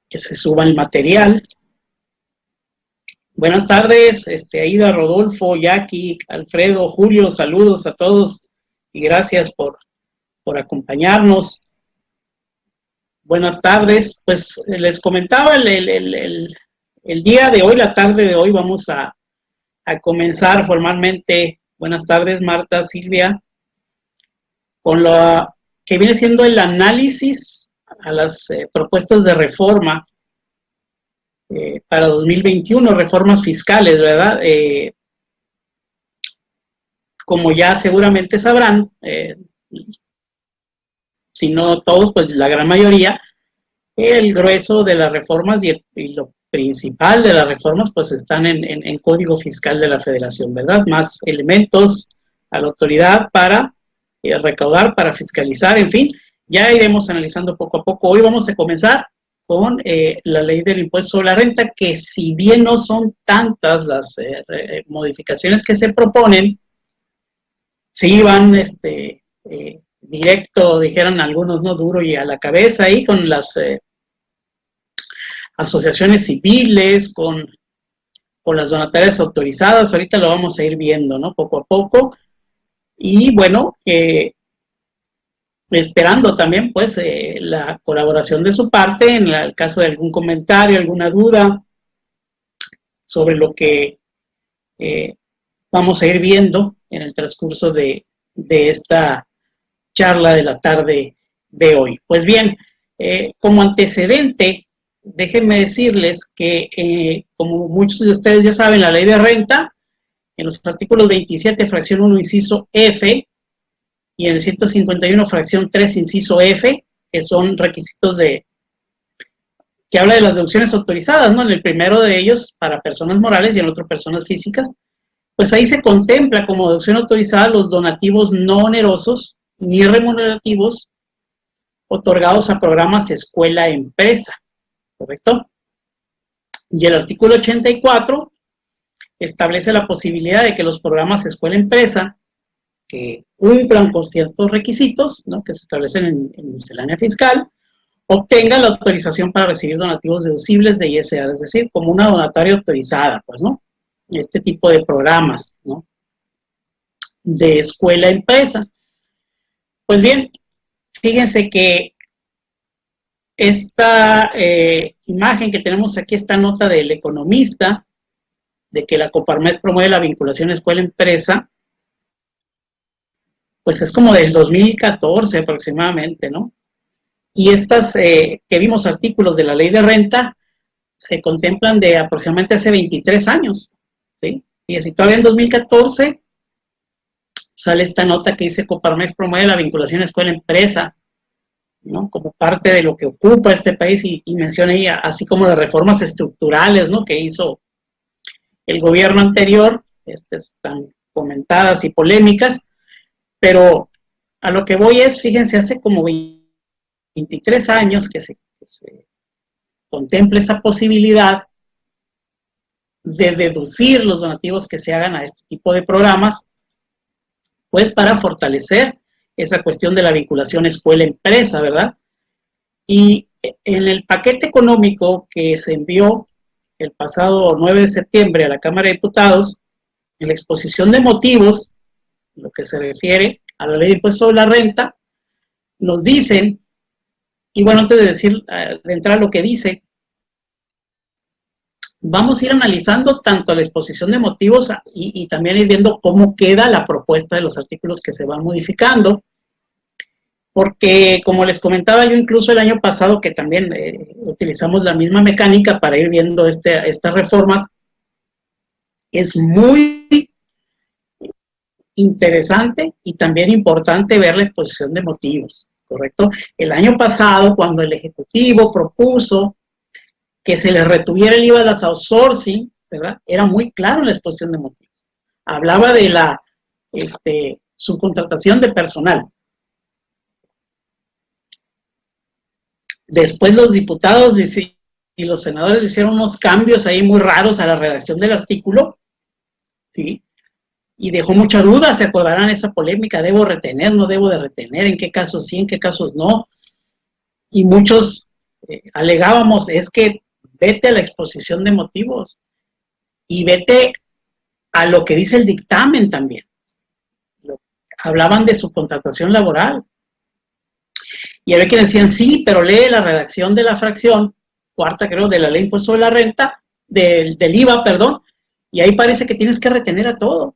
que se suba el material. Buenas tardes, Aida, Rodolfo, Jackie, Alfredo, Julio, saludos a todos y gracias por acompañarnos. Buenas tardes, pues les comentaba el día de hoy, la tarde de hoy, vamos a comenzar formalmente. Buenas tardes, Marta, Silvia, con lo que viene siendo el análisis a las propuestas de reforma para 2021, reformas fiscales, ¿verdad? Como ya seguramente sabrán, si no todos, pues la gran mayoría, el grueso de las reformas y lo principal de las reformas, pues están en Código Fiscal de la Federación, ¿verdad? Más elementos a la autoridad para recaudar, para fiscalizar, en fin, ya iremos analizando poco a poco. Hoy vamos a comenzar con la ley del impuesto sobre la renta, que si bien no son tantas las modificaciones que se proponen, sí van directo, dijeron algunos, no duro y a la cabeza ahí con las asociaciones civiles, con las donatarias autorizadas. Ahorita lo vamos a ir viendo, ¿no? Poco a poco. Y bueno, esperando también pues la colaboración de su parte en el caso de algún comentario, alguna duda sobre lo que vamos a ir viendo en el transcurso de esta charla de la tarde de hoy. Pues bien, como antecedente, déjenme decirles que como muchos de ustedes ya saben, la ley de renta, en los artículos 27, fracción 1, inciso F, y en el 151, fracción 3, inciso F, que son requisitos que habla de las deducciones autorizadas, ¿no? En el primero de ellos para personas morales y en el otro personas físicas, pues ahí se contempla como deducción autorizada los donativos no onerosos ni remunerativos otorgados a programas escuela-empresa, ¿correcto? Y el artículo 84 establece la posibilidad de que los programas escuela-empresa que cumplan con ciertos requisitos, ¿no?, que se establecen en miscelánea fiscal, obtengan la autorización para recibir donativos deducibles de ISR, es decir, como una donataria autorizada, pues, ¿no? Este tipo de programas, ¿no?, de escuela-empresa. Pues bien, fíjense que esta imagen que tenemos aquí, esta nota del Economista, de que la Coparmex promueve la vinculación escuela-empresa, pues es como del 2014 aproximadamente, ¿no? Y estas que vimos artículos de la ley de renta se contemplan de aproximadamente hace 23 años, ¿sí? Y así todavía en 2014 sale esta nota que dice Coparmex promueve la vinculación escuela-empresa, ¿no?, como parte de lo que ocupa este país, y menciona ella, así como las reformas estructurales, ¿no?, que hizo el gobierno anterior, están comentadas y polémicas, pero a lo que voy es, fíjense, hace como 23 años que se contempla esa posibilidad de deducir los donativos que se hagan a este tipo de programas, pues para fortalecer esa cuestión de la vinculación escuela-empresa, ¿verdad? Y en el paquete económico que se envió el pasado 9 de septiembre a la Cámara de Diputados, en la exposición de motivos, lo que se refiere a la ley de impuesto sobre la renta, nos dicen, y bueno, antes de entrar a lo que dice, vamos a ir analizando tanto la exposición de motivos y también ir viendo cómo queda la propuesta de los artículos que se van modificando, porque como les comentaba yo incluso el año pasado, que también utilizamos la misma mecánica para ir viendo estas reformas, es muy interesante y también importante ver la exposición de motivos, ¿correcto? El año pasado, cuando el Ejecutivo propuso que se le retuviera el IVA a las outsourcing, ¿verdad?, era muy claro en la exposición de motivos. Hablaba de la subcontratación de personal. Después los diputados y los senadores hicieron unos cambios ahí muy raros a la redacción del artículo, ¿sí?, y dejó mucha duda. Se acordarán esa polémica, ¿debo retener, no debo de retener? ¿En qué casos sí, en qué casos no? Y muchos alegábamos es que vete a la exposición de motivos y vete a lo que dice el dictamen también. Hablaban de su contratación laboral. Y había quienes decían, sí, pero lee la redacción de la fracción cuarta, creo, de la ley impuesto sobre la renta, del IVA, perdón, y ahí parece que tienes que retener a todo,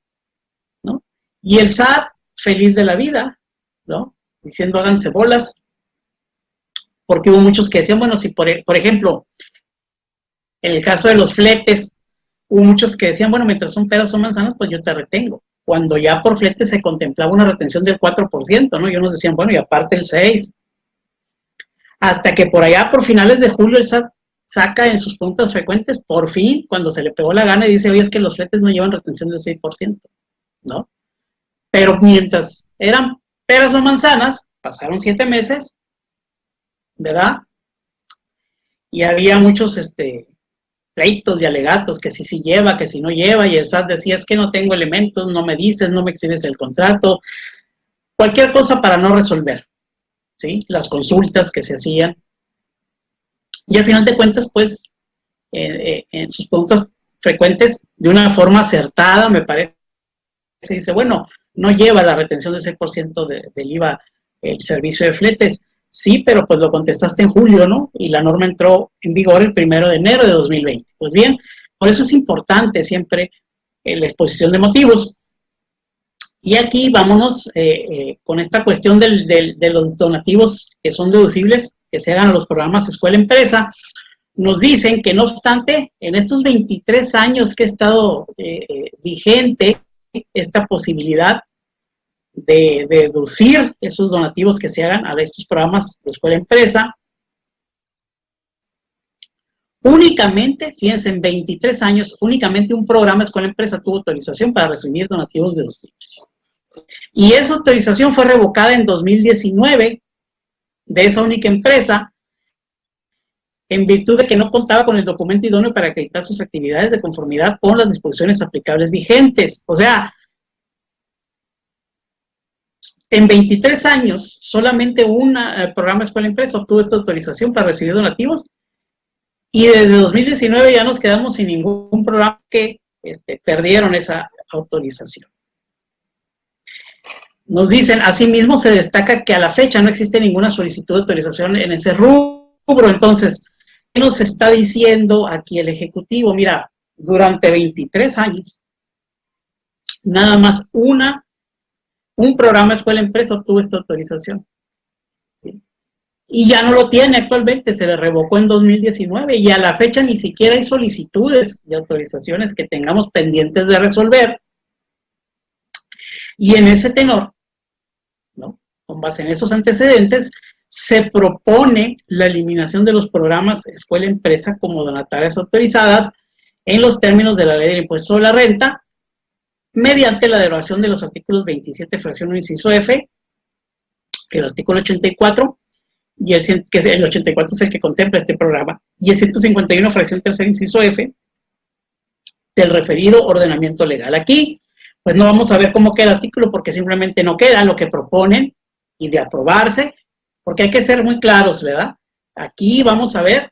¿no? Y el SAT, feliz de la vida, ¿no? Diciendo, háganse bolas, porque hubo muchos que decían, bueno, si por ejemplo, en el caso de los fletes, hubo muchos que decían, bueno, mientras son peras o manzanas, pues yo te retengo. Cuando ya por flete se contemplaba una retención del 4%, ¿no? Y unos decían, bueno, y aparte el 6%. Hasta que por allá, por finales de julio, el SAT saca en sus preguntas frecuentes, por fin, cuando se le pegó la gana, y dice, oye, es que los fletes no llevan retención del 6%, ¿no? Pero mientras eran peras o manzanas, pasaron 7 meses, ¿verdad? Y había muchos pleitos y alegatos, que si sí lleva, que si no lleva, y el SAT decía, es que no tengo elementos, no me dices, no me exhibes el contrato, cualquier cosa para no resolver, ¿sí? Las consultas que se hacían. Y al final de cuentas, pues, en sus preguntas frecuentes, de una forma acertada, me parece, se dice, bueno, no lleva la retención del 6% del IVA el servicio de fletes. Sí, pero pues lo contestaste en julio, ¿no? Y la norma entró en vigor el 1 de enero de 2020. Pues bien, por eso es importante siempre la exposición de motivos. Y aquí vámonos con esta cuestión de los donativos que son deducibles, que se hagan a los programas escuela-empresa. Nos dicen que no obstante, en estos 23 años que ha estado vigente esta posibilidad de deducir esos donativos que se hagan a estos programas de escuela-empresa, únicamente, fíjense, en 23 años, únicamente un programa escuela-empresa tuvo autorización para recibir donativos deducibles. Y esa autorización fue revocada en 2019 de esa única empresa, en virtud de que no contaba con el documento idóneo para acreditar sus actividades de conformidad con las disposiciones aplicables vigentes. O sea, en 23 años, solamente un programa escuela-empresa obtuvo esta autorización para recibir donativos, y desde 2019 ya nos quedamos sin ningún programa que perdieron esa autorización. Nos dicen, asimismo se destaca que a la fecha no existe ninguna solicitud de autorización en ese rubro. Entonces, ¿qué nos está diciendo aquí el Ejecutivo? Mira, durante 23 años, nada más un programa escuela-empresa obtuvo esta autorización. ¿Sí? Y ya no lo tiene actualmente, se le revocó en 2019 y a la fecha ni siquiera hay solicitudes de autorizaciones que tengamos pendientes de resolver. Y en ese tenor, ¿no? Con base en esos antecedentes, se propone la eliminación de los programas escuela-empresa como donatarias autorizadas en los términos de la ley del impuesto sobre la renta, mediante la derogación de los artículos 27, fracción 1, inciso F, el artículo 84, y el 84 es el que contempla este programa, y el 151, fracción 3, inciso F, del referido ordenamiento legal. Aquí, pues no vamos a ver cómo queda el artículo, porque simplemente no queda lo que proponen, y de aprobarse, porque hay que ser muy claros, ¿verdad? Aquí vamos a ver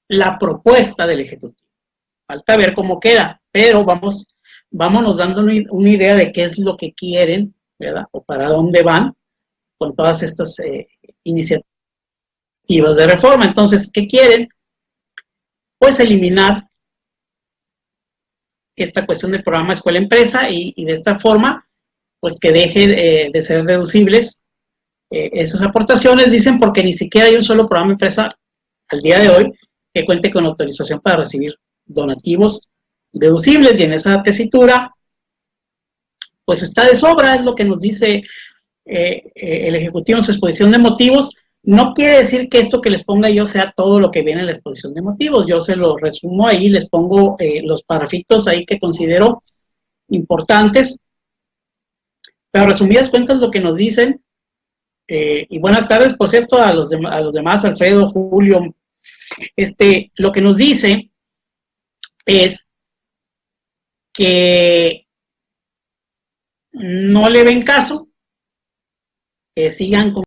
la propuesta del Ejecutivo. Falta ver cómo queda, pero vámonos dando una idea de qué es lo que quieren, ¿verdad? O para dónde van con todas estas iniciativas de reforma. Entonces, ¿qué quieren? Pues eliminar esta cuestión del programa escuela-empresa y de esta forma, pues que deje de ser deducibles esas aportaciones, dicen, porque ni siquiera hay un solo programa empresa al día de hoy que cuente con autorización para recibir donativos deducibles, y en esa tesitura pues está de sobra, es lo que nos dice el Ejecutivo en su exposición de motivos. No quiere decir que esto que les ponga yo sea todo lo que viene en la exposición de motivos, yo se lo resumo ahí, les pongo los parrafitos ahí que considero importantes, pero resumidas cuentas lo que nos dicen. Y buenas tardes, por cierto, a los demás, Alfredo, Julio. Lo que nos dice es que no le ven caso, que sigan con